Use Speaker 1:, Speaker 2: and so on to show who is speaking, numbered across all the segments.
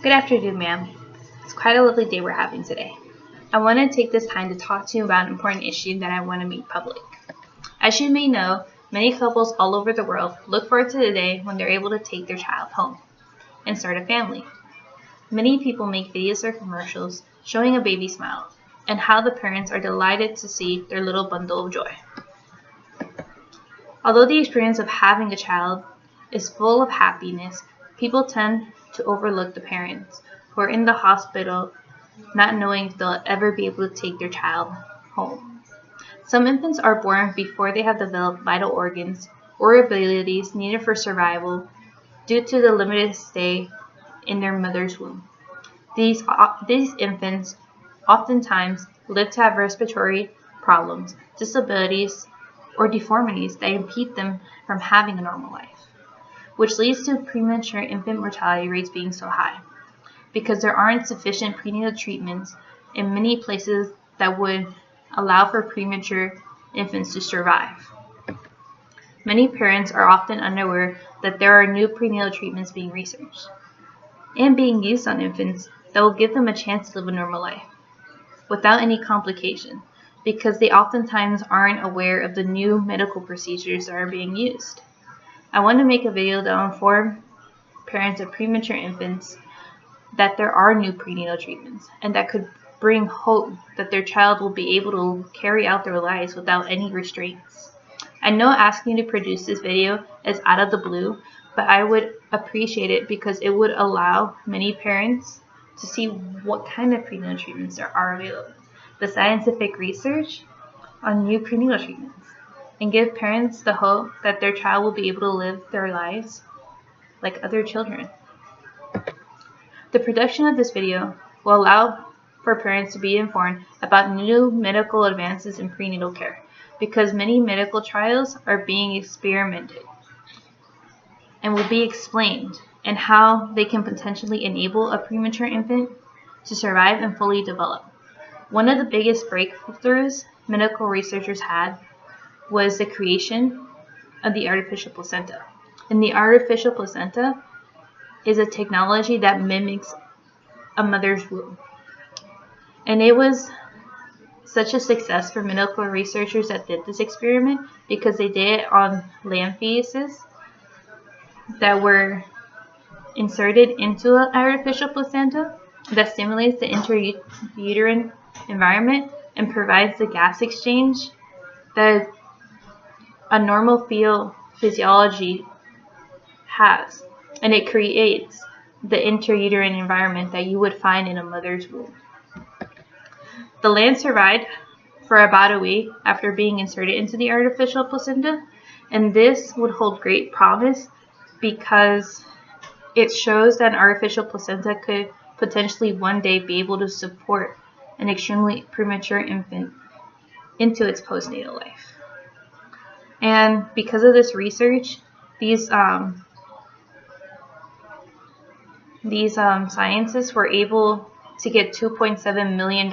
Speaker 1: Good afternoon, ma'am. It's quite a lovely day we're having today. I want to take this time to talk to you about an important issue that I want to make public. As you may know, many couples all over the world look forward to the day when they're able to take their child home and start a family. Many people make videos or commercials showing a baby smile and how the parents are delighted to see their little bundle of joy. Although the experience of having a child is full of happiness, people tend to overlook the parents who are in the hospital not knowing if they'll ever be able to take their child home. Some infants are born before they have developed vital organs or abilities needed for survival due to the limited stay in their mother's womb. These infants oftentimes live to have respiratory problems, disabilities, or deformities that impede them from having a normal life, which leads to premature infant mortality rates being so high, because there aren't sufficient prenatal treatments in many places that would allow for premature infants to survive. Many parents are often unaware that there are new prenatal treatments being researched and being used on infants that will give them a chance to live a normal life without any complication, because they oftentimes aren't aware of the new medical procedures that are being used. I want to make a video that will inform parents of premature infants that there are new prenatal treatments and that could bring hope that their child will be able to carry out their lives without any restraints. I know asking you to produce this video is out of the blue, but I would appreciate it because it would allow many parents to see what kind of prenatal treatments there are available, the scientific research on new prenatal treatments, and give parents the hope that their child will be able to live their lives like other children. The production of this video will allow for parents to be informed about new medical advances in prenatal care, because many medical trials are being experimented and will be explained, and how they can potentially enable a premature infant to survive and fully develop. One of the biggest breakthroughs medical researchers had was the creation of the artificial placenta. And the artificial placenta is a technology that mimics a mother's womb. And it was such a success for medical researchers that did this experiment because they did it on lamb fetuses that were inserted into an artificial placenta that stimulates the intrauterine environment and provides the gas exchange that a normal fetal physiology has, and it creates the intrauterine environment that you would find in a mother's womb. The lamb survived for about a week after being inserted into the artificial placenta, and this would hold great promise because it shows that an artificial placenta could potentially one day be able to support an extremely premature infant into its postnatal life. And because of this research, these scientists were able to get $2.7 million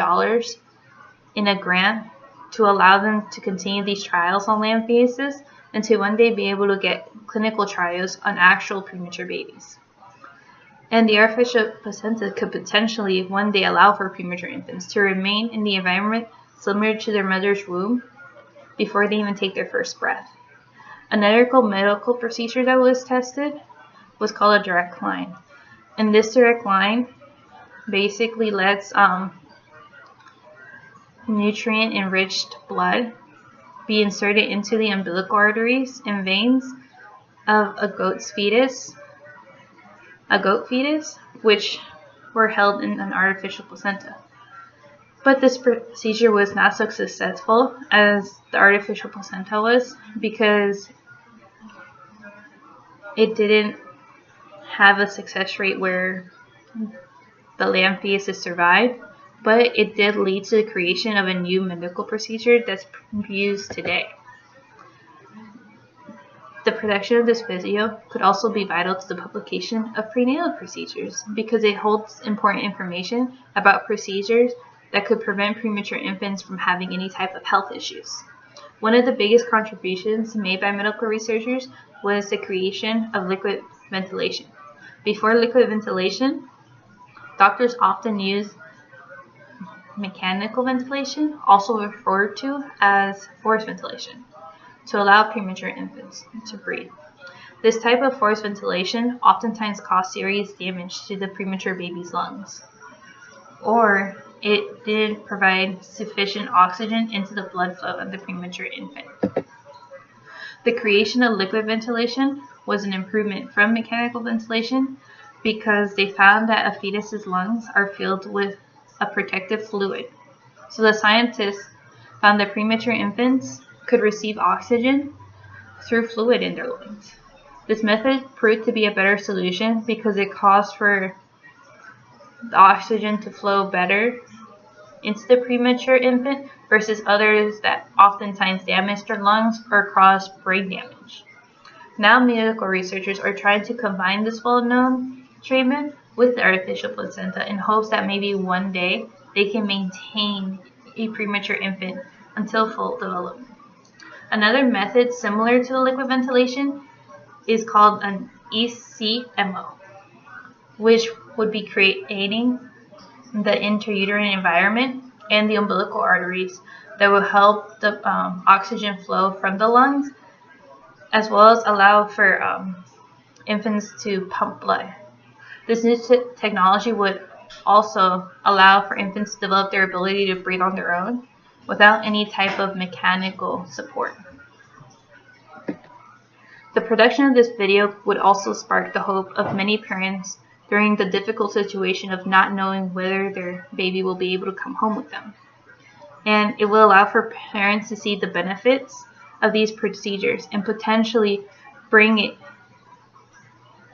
Speaker 1: in a grant to allow them to continue these trials on lamb fetuses and to one day be able to get clinical trials on actual premature babies. And the artificial placenta could potentially one day allow for premature infants to remain in the environment similar to their mother's womb before they even take their first breath. Another medical procedure that was tested was called a direct line. And this direct line basically lets nutrient-enriched blood be inserted into the umbilical arteries and veins of a goat fetus, which were held in an artificial placenta. But this procedure was not so successful as the artificial placenta was, because it didn't have a success rate where the lamb fetus survived, but it did lead to the creation of a new medical procedure that's used today. The production of this video could also be vital to the publication of prenatal procedures because it holds important information about procedures that could prevent premature infants from having any type of health issues. One of the biggest contributions made by medical researchers was the creation of liquid ventilation. Before liquid ventilation, Doctors often use mechanical ventilation, also referred to as forced ventilation, to allow premature infants to breathe. This type of forced ventilation oftentimes causes serious damage to the premature baby's lungs, or it didn't provide sufficient oxygen into the blood flow of the premature infant. The creation of liquid ventilation was an improvement from mechanical ventilation because they found that a fetus's lungs are filled with a protective fluid. So the scientists found that premature infants could receive oxygen through fluid in their lungs. This method proved to be a better solution because it caused for the oxygen to flow better into the premature infant versus others that oftentimes damage their lungs or cause brain damage. Now medical researchers are trying to combine this well-known treatment with the artificial placenta in hopes that maybe one day they can maintain a premature infant until full development. Another method similar to the liquid ventilation is called an ECMO, which would be creating the intrauterine environment and the umbilical arteries that will help the oxygen flow from the lungs, as well as allow for infants to pump blood. This new technology would also allow for infants to develop their ability to breathe on their own without any type of mechanical support. The production of this video would also spark the hope of many parents during the difficult situation of not knowing whether their baby will be able to come home with them. And it will allow for parents to see the benefits of these procedures and potentially bring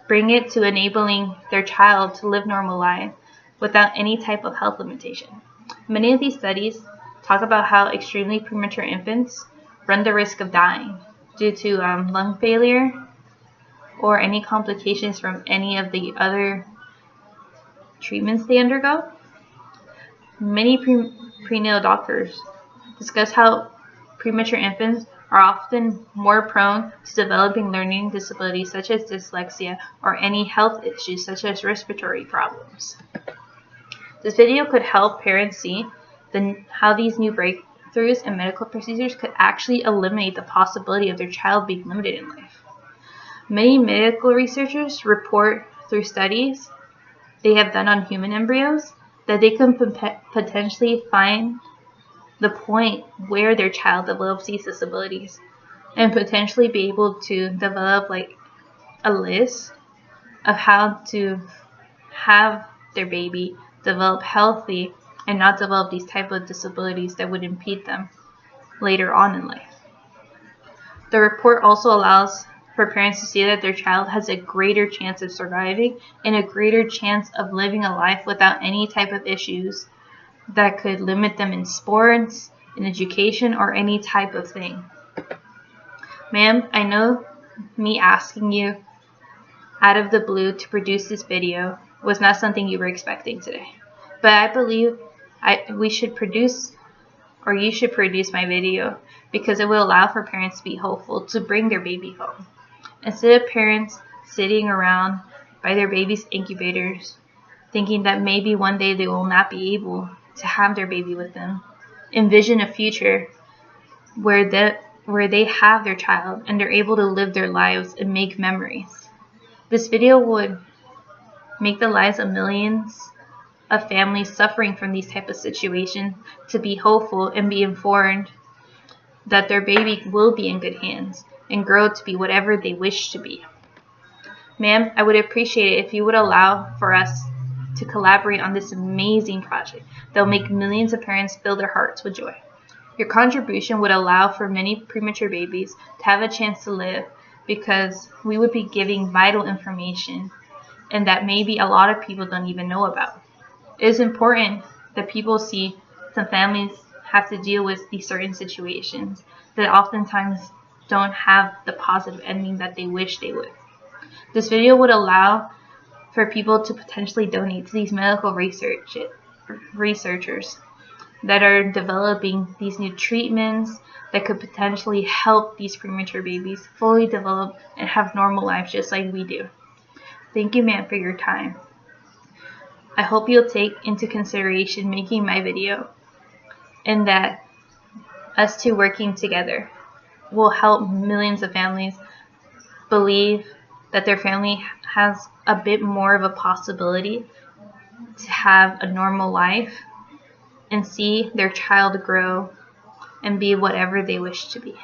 Speaker 1: it to enabling their child to live normal life without any type of health limitation. Many of these studies talk about how extremely premature infants run the risk of dying due to lung failure or any complications from any of the other treatments they undergo. Many prenatal doctors discuss how premature infants are often more prone to developing learning disabilities such as dyslexia or any health issues such as respiratory problems. This video could help parents see how these new breakthroughs in medical procedures could actually eliminate the possibility of their child being limited in life. Many medical researchers report through studies they have done on human embryos that they can potentially find the point where their child develops these disabilities and potentially be able to develop like a list of how to have their baby develop healthy and not develop these type of disabilities that would impede them later on in life. The report also allows for parents to see that their child has a greater chance of surviving and a greater chance of living a life without any type of issues that could limit them in sports, in education, or any type of thing. Ma'am, I know me asking you out of the blue to produce this video was not something you were expecting today, but I believe you should produce my video because it will allow for parents to be hopeful to bring their baby home. Instead of parents sitting around by their baby's incubators thinking that maybe one day they will not be able to have their baby with them, envision a future where they have their child and they're able to live their lives and make memories. This video would make the lives of millions of families suffering from these type of situations to be hopeful and be informed that their baby will be in good hands and grow to be whatever they wish to be. Ma'am, I would appreciate it if you would allow for us to collaborate on this amazing project that will make millions of parents fill their hearts with joy. Your contribution would allow for many premature babies to have a chance to live because we would be giving vital information and that maybe a lot of people don't even know about. It is important that people see some families have to deal with these certain situations that oftentimes don't have the positive ending that they wish they would. This video would allow for people to potentially donate to these medical researchers that are developing these new treatments that could potentially help these premature babies fully develop and have normal lives just like we do. Thank you, ma'am, for your time. I hope you'll take into consideration making my video, and that us two working together will help millions of families believe that their family has a bit more of a possibility to have a normal life and see their child grow and be whatever they wish to be.